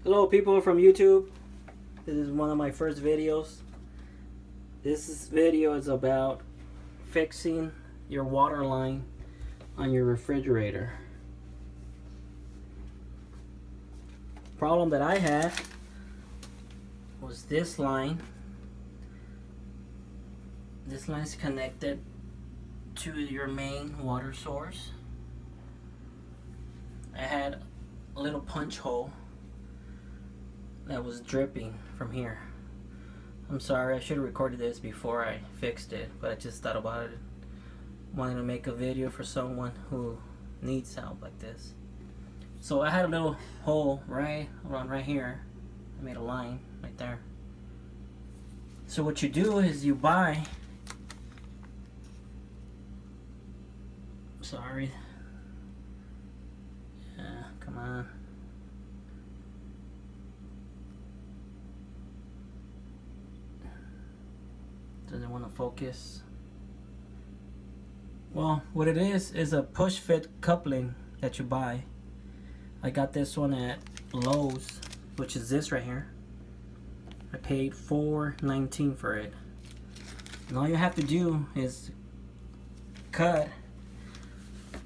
Hello people from YouTube. This is one of my first videos. This video is about fixing your water line on your refrigerator. Problem that I had was this line. This line is connected to your main water source. I had a little punch hole that was dripping from here. I'm sorry, I should have recorded this before I fixed it, but I just thought about it. Wanted to make a video for someone who needs help like this. So I had a little hole right around right here. I made a line right there. So what you do is you buy, sorry, come on. Doesn't want to focus. Well, what it is a push fit coupling that you buy. I got this one at Lowe's, which is this right here. I paid $4.19 for it. And all you have to do is cut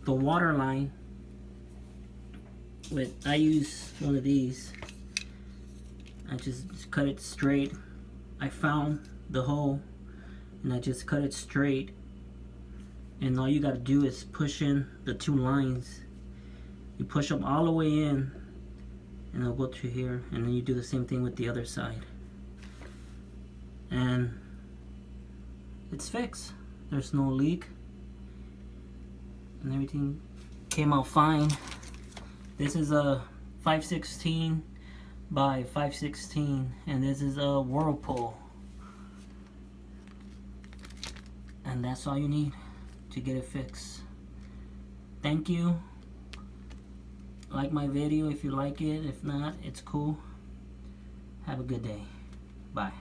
the water line with, I use one of these. I just cut it straight. I found the hole and I just cut it straight, and all you got to do is push in the two lines. You push them all the way in and it'll go to here, and then you do the same thing with the other side, and it's fixed. There's no leak and everything came out fine. This is a 516 by 516 and this is a Whirlpool, and that's all you need to get it fixed. Thank you. Like my video if you like it. If not, it's cool. Have a good day. Bye.